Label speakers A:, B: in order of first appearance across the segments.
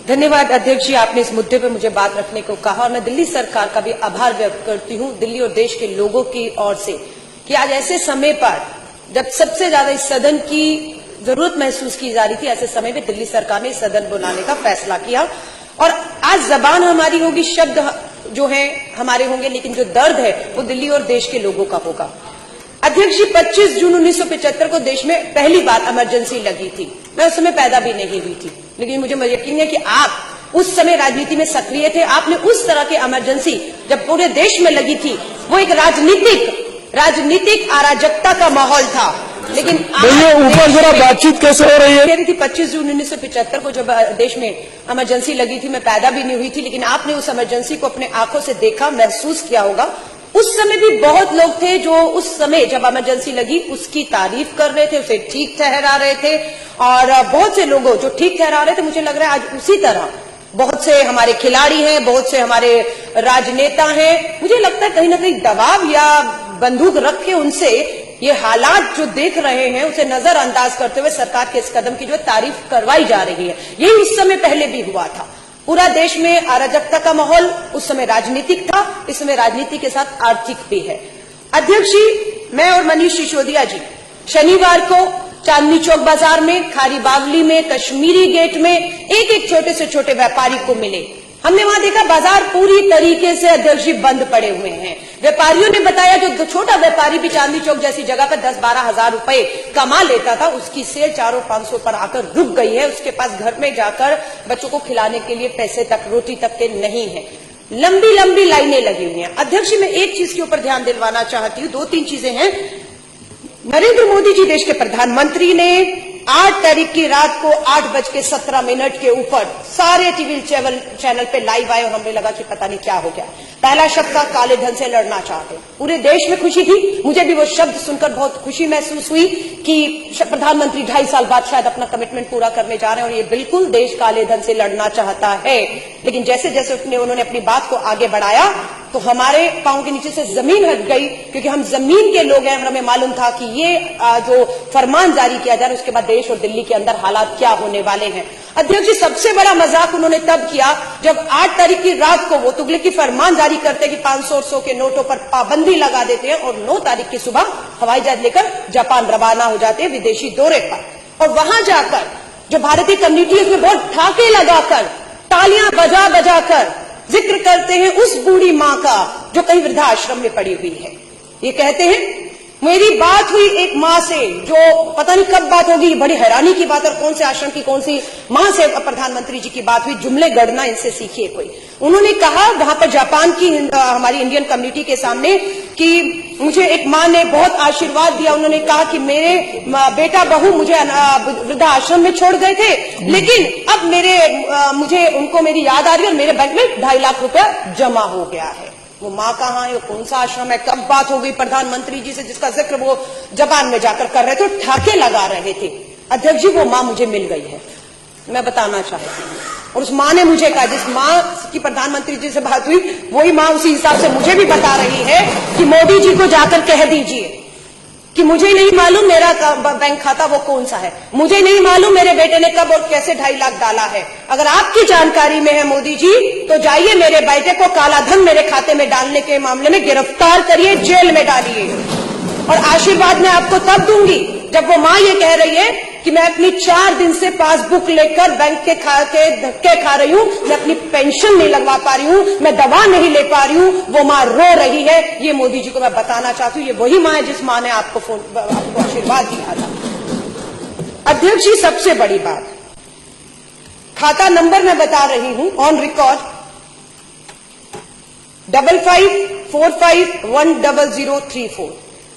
A: धन्यवाद अध्यक्ष जी, आपने इस मुद्दे पर मुझे बात रखने को कहा और मैं दिल्ली सरकार का भी आभार व्यक्त करती हूं दिल्ली और देश के लोगों की ओर से कि आज ऐसे समय पर जब सबसे ज्यादा इस सदन की जरूरत महसूस की जा रही थी, ऐसे समय में दिल्ली सरकार ने सदन बुलाने का फैसला किया और आज जबान हमारी होगी, शब्द जो है हमारे होंगे, लेकिन जो दर्द है वो दिल्ली और देश के लोगों का होगा। अध्यक्ष जी, 25 जून 1975 को देश में पहली बार इमरजेंसी लगी थी। मैं उस समय पैदा भी नहीं हुई थी, लेकिन मुझे यकीन है कि आप उस समय राजनीति में सक्रिय थे। आपने उस तरह की इमरजेंसी जब पूरे देश में लगी थी, वो एक राजनीतिक अराजकता का माहौल था, लेकिन
B: ऊपर जरा बातचीत कैसे हो रही है?
A: कह रही थी 25 जून 1975 को जब देश में इमरजेंसी लगी थी, मैं पैदा भी नहीं हुई थी, लेकिन आपने उस इमरजेंसी को अपने आंखों से देखा, महसूस किया होगा। उस समय भी बहुत लोग थे जो उस समय जब इमरजेंसी लगी उसकी तारीफ कर रहे थे, उसे ठीक ठहरा रहे थे और बहुत से लोगों जो ठीक ठहरा रहे थे, मुझे लग रहा है आज उसी तरह बहुत से हमारे खिलाड़ी हैं, बहुत से हमारे राजनेता हैं। मुझे लगता है कहीं ना कहीं दबाव या बंदूक रख के उनसे ये हालात जो देख रहे हैं उसे नजरअंदाज करते हुए सरकार के इस कदम की जो तारीफ करवाई जा रही है। यही उस समय पहले भी हुआ था। पूरा देश में अराजकता का माहौल उस समय राजनीतिक था, इस समय राजनीति के साथ आर्थिक भी है। अध्यक्ष जी, मैं और मनीष सिसोदिया जी शनिवार को चांदनी चौक बाजार में, खारी बावली में, कश्मीरी गेट में एक छोटे से छोटे व्यापारी को मिले। हमने वहां देखा बाजार पूरी तरीके से अध्यक्ष जी बंद पड़े हुए हैं। व्यापारियों ने बताया जो छोटा व्यापारी भी चांदनी चौक जैसी जगह पर 10-12 हजार रुपए कमा लेता था, उसकी सेल 400-500 पर आकर रुक गई है। उसके पास घर में जाकर बच्चों को खिलाने के लिए पैसे तक, रोटी तक के नहीं है। लंबी लंबी लाइनें लगी हुई हैं। अध्यक्ष जी, मैं एक चीज के ऊपर ध्यान दिलवाना चाहती हूँ, 2-3 चीजें हैं। नरेंद्र मोदी जी देश के प्रधानमंत्री ने 8 तारीख की रात को 8:17 के ऊपर सारे टीवी चैनल पे लाइव आए और हमें लगा कि पता नहीं क्या हो गया। पहला शब्द था काले धन से लड़ना चाहते। पूरे देश में खुशी थी, मुझे भी वो शब्द सुनकर बहुत खुशी महसूस हुई कि प्रधानमंत्री 2.5 साल बाद शायद अपना कमिटमेंट पूरा करने जा रहे हैं और ये बिल्कुल देश काले धन से लड़ना चाहता है। लेकिन जैसे जैसे उन्होंने अपनी बात को आगे बढ़ाया तो हमारे पांव के नीचे से जमीन हट गई, क्योंकि हम जमीन के लोग हैं। हमें मालूम था कि ये जो फरमान जारी किया जा रहा है उसके बाद देश और दिल्ली के अंदर हालात क्या होने वाले हैं। अध्यक्ष जी, सबसे बड़ा मजाक उन्होंने तब किया जब 8 तारीख की रात को वो तुगलक की फरमान जारी करते कि 500 और 100 के नोटों पर पाबंदी लगा देते हैं और 9 तारीख की सुबह हवाई जहाज लेकर जापान रवाना हो जाते हैं विदेशी दौरे पर। और वहां जाकर जो भारतीय कम्युनिटी उसमें बहुत ठाके लगाकर, तालियां बजा बजा कर जिक्र करते हैं उस बूढ़ी मां का जो कहीं वृद्धाश्रम में पड़ी हुई है। ये कहते हैं मेरी बात हुई एक मां से, जो पता नहीं कब बात होगी, बड़ी हैरानी की बात, और कौन से आश्रम की कौन सी मां से प्रधानमंत्री जी की बात हुई। जुमले गढ़ना इनसे सीखिए कोई। उन्होंने कहा वहां पर जापान की हमारी इंडियन कम्युनिटी के सामने कि मुझे एक मां ने बहुत आशीर्वाद दिया। उन्होंने कहा कि मेरे बेटा बहू मुझे वृद्धाश्रम में छोड़ गए थे, लेकिन अब मुझे उनको मेरी याद आ रही है और मेरे बैंक में 2.5 लाख रुपया जमा हो गया है। वो मां कहाँ है, कौन सा आश्रम है, कब बात हो गई प्रधानमंत्री जी से जिसका जिक्र वो जापान में जाकर कर रहे थे, ठाके लगा रहे थे। अध्यक्ष जी, वो मां मुझे मिल गई है, मैं बताना चाहती हूँ। और उस मां ने मुझे कहा, जिस मां की प्रधानमंत्री जी से बात हुई वही मां उसी हिसाब से मुझे भी बता रही है कि मोदी जी को जाकर कह दीजिए कि मुझे नहीं मालूम मेरा बैंक खाता वो कौन सा है, मुझे नहीं मालूम मेरे बेटे ने कब और कैसे 2.5 लाख डाला है। अगर आपकी जानकारी में है मोदी जी, तो जाइए मेरे बेटे को काला धन मेरे खाते में डालने के मामले में गिरफ्तार करिए, जेल में डालिए। और आशीर्वाद मैं आपको तब दूंगी जब वो मां ये कह रही है कि मैं अपनी 4 दिन से पासबुक लेकर बैंक के धक्के खा रही हूं, मैं अपनी पेंशन नहीं लगवा पा रही हूं, मैं दवा नहीं ले पा रही हूं, वो मां रो रही है। ये मोदी जी को मैं बताना चाहती हूं, ये वही मां है जिस मां ने आपको आशीर्वाद दिया था। अध्यक्ष जी, सबसे बड़ी बात, खाता नंबर मैं बता रही हूं ऑन रिकॉर्ड 5545100034।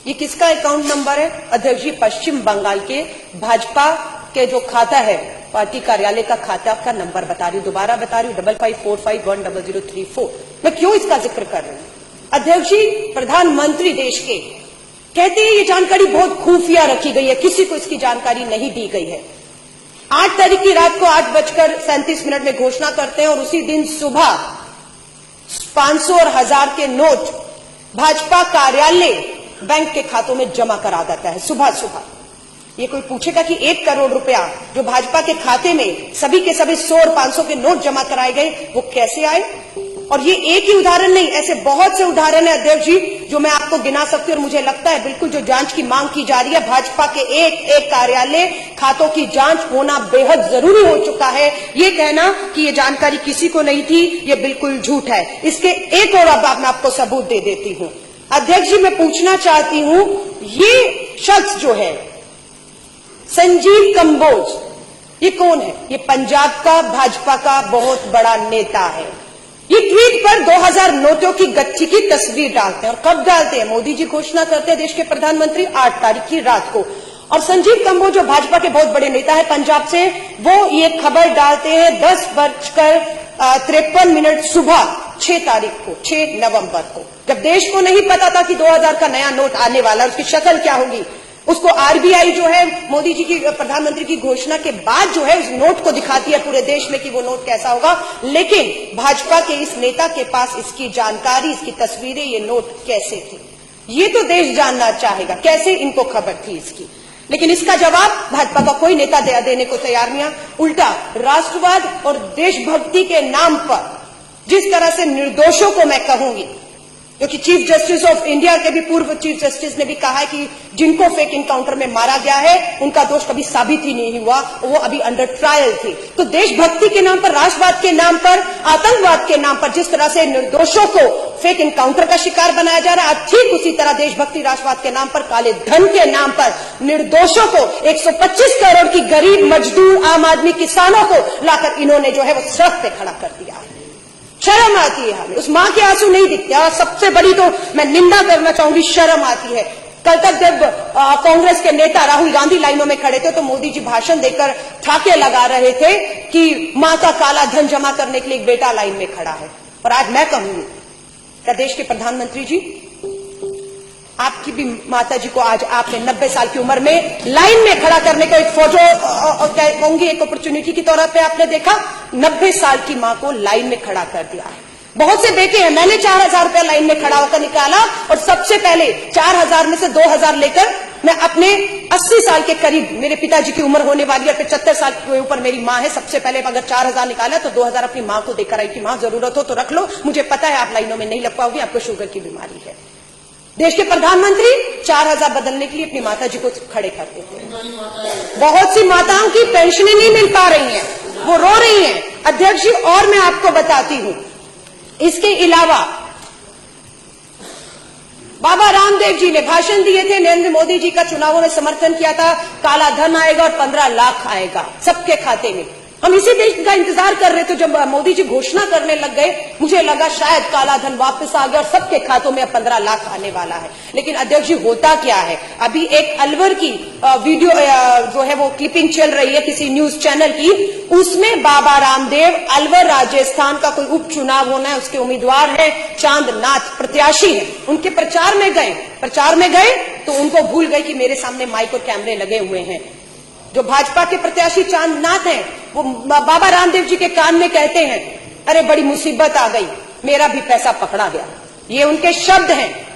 A: ये किसका अकाउंट नंबर है अध्यक्ष जी? पश्चिम बंगाल के भाजपा के जो खाता है, पार्टी कार्यालय का खाता का नंबर बता रही हूं, दोबारा बता रही हूं 5545100034। मैं क्यों इसका जिक्र कर रही हूं? अध्यक्ष जी, प्रधानमंत्री देश के कहते हैं ये जानकारी बहुत खुफिया रखी गई है, किसी को इसकी जानकारी नहीं दी गई है। 8 तारीख की रात को 8:37 में घोषणा करते हैं और उसी दिन सुबह 500 और 1000 के नोट भाजपा कार्यालय बैंक के खातों में जमा करा देता है सुबह सुबह। ये कोई पूछेगा कि 1 करोड़ रुपया जो भाजपा के खाते में सभी के सभी 100 और 500 के नोट जमा कराए गए, वो कैसे आए? और ये एक ही उदाहरण नहीं, ऐसे बहुत से उदाहरण है अध्यक्ष जी जो मैं आपको गिना सकती हूँ। और मुझे लगता है बिल्कुल जो जांच की मांग की जा रही है, भाजपा के एक कार्यालय खातों की जांच होना बेहद जरूरी हो चुका है। ये कहना कि ये जानकारी किसी को नहीं थी, ये बिल्कुल झूठ है। इसके एक और अब मैं आपको सबूत दे देती हूँ। अध्यक्ष जी, मैं पूछना चाहती हूँ, ये शख्स जो है संजीव कंबोज, ये कौन है? ये पंजाब का भाजपा का बहुत बड़ा नेता है। ये ट्वीट पर 2000 नोटों की गच्छी की तस्वीर डालते हैं। और कब डालते हैं? मोदी जी घोषणा करते हैं देश के प्रधानमंत्री 8 तारीख की रात को। और संजीव कंबोज जो भाजपा के बहुत बड़े नेता है पंजाब से, वो ये खबर डालते हैं 10:53 सुबह 6 तारीख को, 6 नवंबर को, जब देश को नहीं पता था कि 2000 का नया नोट आने वाला, उसकी शक्ल क्या होगी। उसको आरबीआई जो है मोदी जी की, प्रधानमंत्री की घोषणा के बाद जो है उस नोट को दिखाती है पूरे देश में कि वो नोट कैसा होगा। लेकिन भाजपा के इस नेता के पास इसकी जानकारी, इसकी तस्वीरें, ये नोट कैसे थी, ये तो देश जानना चाहेगा, कैसे इनको खबर थी इसकी। लेकिन इसका जवाब भाजपा का कोई नेता देने को तैयार नहीं है। उल्टा राष्ट्रवाद और देशभक्ति के नाम पर जिस तरह से निर्दोषों को, मैं कहूंगी, क्योंकि चीफ जस्टिस ऑफ इंडिया के भी पूर्व चीफ जस्टिस ने भी कहा है कि जिनको फेक इनकाउंटर में मारा गया है उनका दोष कभी साबित ही नहीं हुआ, वो अभी अंडर ट्रायल थे। तो देशभक्ति के नाम पर, राष्ट्रवाद के नाम पर, आतंकवाद के नाम पर जिस तरह से निर्दोषों को फेक इनकाउंटर का शिकार बनाया जा रहा है, ठीक उसी तरह देशभक्ति राष्ट्रवाद के नाम पर, काले धन के नाम पर निर्दोषों को, 125 करोड़ की गरीब मजदूर आम आदमी किसानों को लाकर इन्होंने जो है वो सड़क पे खड़ा कर दिया है। शर्म आती है हमें, उस मां के आंसू नहीं दिखते। और सबसे बड़ी तो मैं निंदा करना चाहूंगी, शर्म आती है। कल तक जब कांग्रेस के नेता राहुल गांधी लाइनों में खड़े थे तो मोदी जी भाषण देकर ठाके लगा रहे थे कि मां का काला धन जमा करने के लिए एक बेटा लाइन में खड़ा है। और आज मैं कहूंगी, क्या देश के प्रधानमंत्री जी, आपकी भी माता जी को आज आपने 90 साल की उम्र में लाइन में खड़ा करने का एक फोटो, कहूंगी एक अपॉर्चुनिटी की तौर पे आपने देखा, 90 साल की मां को लाइन में खड़ा कर दिया है। बहुत से देखे हैं, मैंने 4000 रुपया लाइन में खड़ा होकर निकाला और सबसे पहले 4000 में से 2000 लेकर मैं अपने 80 साल के करीब, मेरे पिताजी की उम्र होने वाली है, 75 साल के ऊपर मेरी मां है, सबसे पहले अगर 4000 निकाला तो 2000 अपनी मां को देकर आई कि मां जरूरत हो तो रख लो, मुझे पता है आप लाइनों में नहीं लग पाओगी, आपको शुगर की बीमारी है। देश के प्रधानमंत्री 4000 बदलने के लिए अपनी माता जी को खड़े करते थे। बहुत सी माताओं की पेंशनें नहीं मिल पा रही हैं, वो रो रही हैं। अध्यक्ष जी, और मैं आपको बताती हूं, इसके अलावा बाबा रामदेव जी ने भाषण दिए थे, नरेंद्र मोदी जी का चुनावों में समर्थन किया था, काला धन आएगा और 15 लाख आएगा सबके खाते में। हम इसी देश का इंतजार कर रहे थे। जब मोदी जी घोषणा करने लग गए, मुझे लगा शायद काला धन वापस आ गया और सबके खातों में अब 15 लाख आने वाला है। लेकिन अध्यक्ष जी, होता क्या है, अभी एक अलवर की वीडियो जो है वो क्लिपिंग चल रही है किसी न्यूज चैनल की, उसमें बाबा रामदेव अलवर राजस्थान का कोई उपचुनाव होना है, उसके उम्मीदवार है, चांदनाथ प्रत्याशी है, उनके प्रचार में गए तो उनको भूल गए कि मेरे सामने माइक और कैमरे लगे हुए हैं। जो भाजपा के प्रत्याशी चांदनाथ हैं, वो बाबा रामदेव जी के कान में कहते हैं, अरे बड़ी मुसीबत आ गई, मेरा भी पैसा पकड़ा गया। ये उनके शब्द हैं।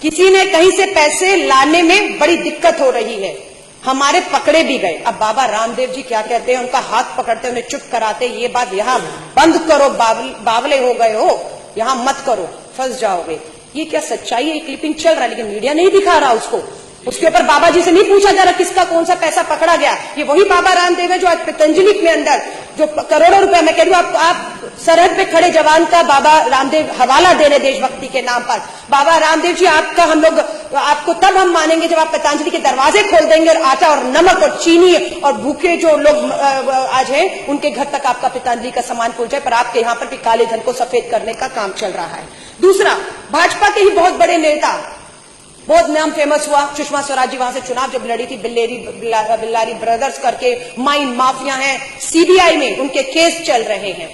A: किसी ने कहीं से पैसे लाने में बड़ी दिक्कत हो रही है, हमारे पकड़े भी गए। अब बाबा रामदेव जी क्या कहते हैं, उनका हाथ पकड़ते, उन्हें चुप कराते, ये बात यहां बंद करो, बावले हो गए हो, यहां मत करो, फंस जाओगे। ये क्या सच्चाई है? ये क्लिपिंग चल रहा है लेकिन मीडिया नहीं दिखा रहा उसको। उसके ऊपर बाबा जी से नहीं पूछा जा रहा किसका कौन सा पैसा पकड़ा गया। ये वही बाबा रामदेव है जो आज पतंजलि में अंदर जो करोड़ों रुपए, मैं कह रही हूं, आप सरहद पे खड़े जवान का बाबा रामदेव हवाला दे रहे देशभक्ति के नाम पर। बाबा रामदेव जी, आपका हम लोग आपको तब हम मानेंगे जब आप पतंजलि के दरवाजे खोल देंगे और आटा और नमक और चीनी और भूखे जो लोग आज हैं उनके घर तक आपका पतंजलि का सामान पहुंच जाए। पर आपके यहां पर भी काले धन को सफेद करने का काम चल रहा है। दूसरा, भाजपा के ही बहुत बड़े नेता, बहुत नाम फेमस हुआ, सुषमा स्वराज जी वहां से चुनाव जब लड़ी थी, बिल्लारी ब्रदर्स करके माइन माफिया हैं, सीबीआई में उनके केस चल रहे हैं।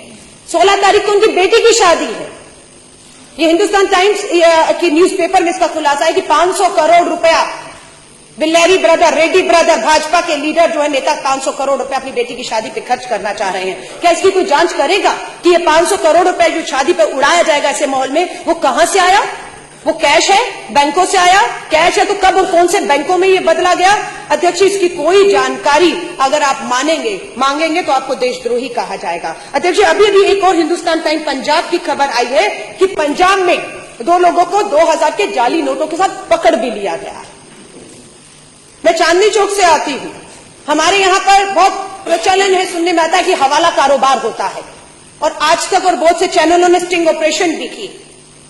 A: 16 तारीख को उनकी बेटी की शादी है। ये हिंदुस्तान टाइम्स की न्यूज़पेपर में इसका खुलासा है कि 500 करोड़ रुपया बिल्लारी ब्रदर, रेड्डी ब्रदर, भाजपा के लीडर जो है नेता, 500 करोड़ रुपया अपनी बेटी की शादी पे खर्च करना चाह रहे हैं। क्या इसकी कोई जांच करेगा कि ये 500 करोड़ रुपया जो शादी पे उड़ाया जाएगा ऐसे माहौल में, वो कहां से आया? वो कैश है, बैंकों से आया, कैश है तो कब और कौन से बैंकों में ये बदला गया? अध्यक्ष जी, इसकी कोई जानकारी अगर आप मांगेंगे तो आपको देशद्रोही कहा जाएगा। अध्यक्ष जी, अभी एक और हिंदुस्तान टाइम पंजाब की खबर आई है कि पंजाब में 2 लोगों को 2000 के जाली नोटों के साथ पकड़ भी लिया गया। मैं चांदनी चौक से आती हूं, हमारे यहां पर बहुत प्रचलन है, सुनने में आता है कि हवाला कारोबार होता है, और आज तक और बहुत से चैनलों ने स्टिंग ऑपरेशन भी की।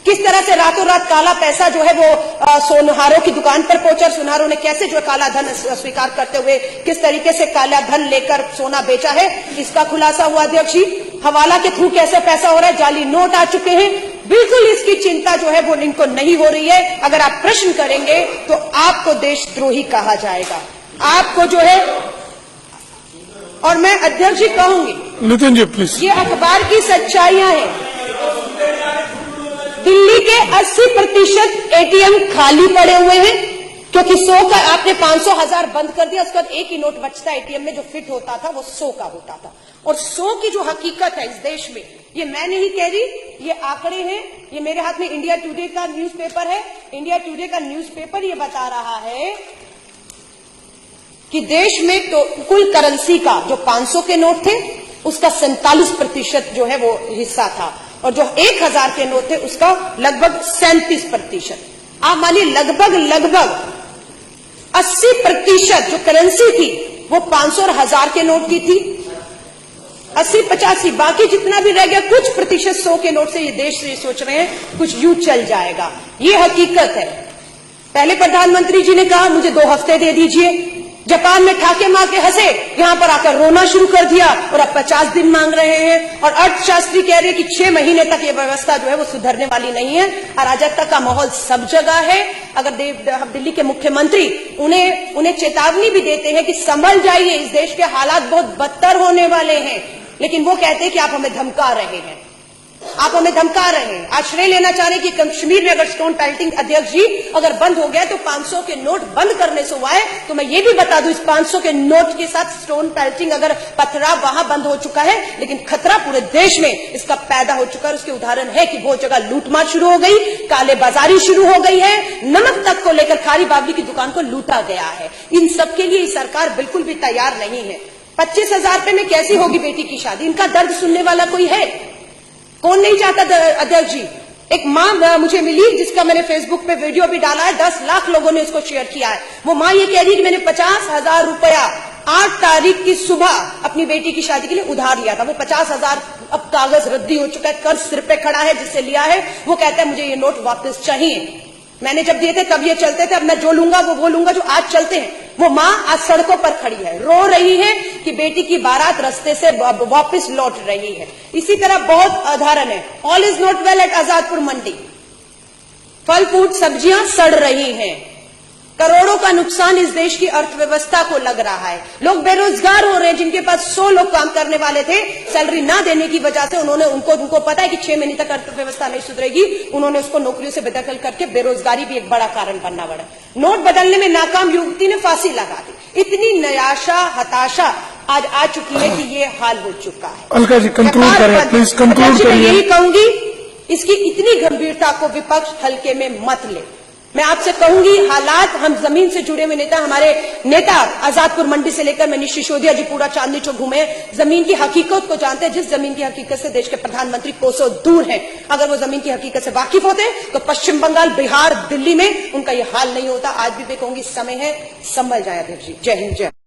A: किस तरह से रातों रात काला पैसा जो है वो सोनहारों की दुकान पर पहुंचा, सोनहारों ने कैसे जो काला धन स्वीकार करते हुए किस तरीके से काला धन लेकर सोना बेचा है, इसका खुलासा हुआ। अध्यक्ष जी, हवाला के थ्रू कैसे पैसा हो रहा है, जाली नोट आ चुके हैं, बिल्कुल इसकी चिंता जो है वो इनको नहीं हो रही है। अगर आप प्रश्न करेंगे तो आपको देशद्रोही कहा जाएगा, आपको जो है। और मैं अध्यक्ष जी कहूंगी,
B: नितिन जी प्लीज,
A: ये अखबार की सच्चाइयां हैं। दिल्ली के 80% एटीएम खाली पड़े हुए हैं, क्योंकि 100 का आपने 500,000 बंद कर दिया, उसके बाद एक ही नोट बचता है एटीएम में, जो फिट होता था वो 100 का होता था। और 100 की जो हकीकत है इस देश में, ये मैं नहीं कह रही, ये आंकड़े हैं, ये मेरे हाथ में इंडिया टुडे का न्यूज़पेपर है। इंडिया टुडे का न्यूज़पेपर ये बता रहा है कि देश में तो कुल करेंसी का जो 500 के नोट थे उसका 47% जो है वो हिस्सा था, और जो 1000 के नोट थे उसका लगभग 37%। आप मानिए लगभग 80% जो करेंसी थी वो 500 और 1000 के नोट की थी। 80-85 बाकी जितना भी रह गया, कुछ प्रतिशत 100 के नोट से ये देश ये सोच रहे हैं कुछ यूं चल जाएगा। ये हकीकत है। पहले प्रधानमंत्री जी ने कहा मुझे 2 हफ्ते दे दीजिए, जापान में ठाके मार के हंसे, यहां पर आकर रोना शुरू कर दिया, और अब 50 दिन मांग रहे हैं। और अर्थशास्त्री कह रहे हैं कि 6 महीने तक ये व्यवस्था जो है वो सुधरने वाली नहीं है। अराजकता का माहौल सब जगह है। अगर दिल्ली के मुख्यमंत्री उन्हें चेतावनी भी देते हैं कि संभल जाइए, इस देश के हालात बहुत बदतर होने वाले हैं, लेकिन वो कहते हैं कि आप हमें धमका रहे हैं, आप हमें धमका रहे हैं। आश्रय लेना चाह रहे हैं कि कश्मीर में अगर स्टोन पेल्टिंग, अध्यक्ष जी, अगर बंद हो गया तो 500 के नोट बंद करने से हुआ है। तो मैं ये भी बता दूं, इस 500 के नोट के साथ स्टोन पेल्टिंग, अगर पथराव वहां बंद हो चुका है, लेकिन खतरा पूरे देश में इसका पैदा हो चुका है। उसके उदाहरण है कि बहुत जगह लूटमार शुरू हो गई, काले बाजारी शुरू हो गई है, नमक तक को लेकर खारी बावली की दुकान को लूटा गया है। इन सब के लिए सरकार बिल्कुल भी तैयार नहीं है। 25,000 रुपए में कैसी होगी बेटी की शादी? इनका दर्द सुनने वाला कोई है? कौन नहीं चाहता? अध्यक्ष जी, एक मां मुझे मिली जिसका मैंने फेसबुक पे वीडियो भी डाला है, 10 लाख लोगों ने उसको शेयर किया है। वो मां ये कह रही है कि मैंने 50,000 रुपया 8 तारीख की सुबह अपनी बेटी की शादी के लिए उधार लिया था। वो 50,000 अब कागज रद्दी हो चुका है, कर्ज सिर पे खड़ा है जिससे लिया है। वो कहता है मुझे ये नोट वापस चाहिए। मैंने जब दिए थे तब ये चलते थे, अब मैं जो लूंगा वो लूंगा जो आज चलते हैं। वो मां आज सड़कों पर खड़ी है, रो रही है कि बेटी की बारात रास्ते से वापस लौट रही है। इसी तरह बहुत उदाहरण है। All is not well at Azadpur Mandi, फल फ्रूट सब्जियां सड़ रही हैं, करोड़ों का नुकसान इस देश की अर्थव्यवस्था को लग रहा है। लोग बेरोजगार हो रहे हैं, जिनके पास 100 लोग काम करने वाले थे, सैलरी ना देने की वजह से उनको पता है कि 6 महीने तक अर्थव्यवस्था नहीं सुधरेगी, उन्होंने उसको नौकरियों से बेदखल करके बेरोजगारी भी एक बड़ा कारण बनना पड़ा। नोट बदलने में नाकाम युवती ने फांसी लगा दी। इतनी निराशा, हताशा आज आ चुकी है कि ये हाल हो चुका है।
B: अलका जी कंक्लूड करें प्लीज, कंक्लूड करिए।
A: यही कहूंगी, इसकी इतनी गंभीरता को विपक्ष हल्के में मत ले। मैं आपसे कहूंगी, हालात, हम जमीन से जुड़े हुए नेता, हमारे नेता आजादपुर मंडी से लेकर मनीष सिसोदिया जी पूरा चांदनी चौक घूमे, जमीन की हकीकत को जानते हैं। जिस जमीन की हकीकत से देश के प्रधानमंत्री कोसों दूर हैं, अगर वो जमीन की हकीकत से वाकिफ होते तो पश्चिम बंगाल, बिहार, दिल्ली में उनका ये हाल नहीं होता। आज भी मैं कहूंगी समय है, संभल जाए अध्यक्ष जी। जय हिंद, जय।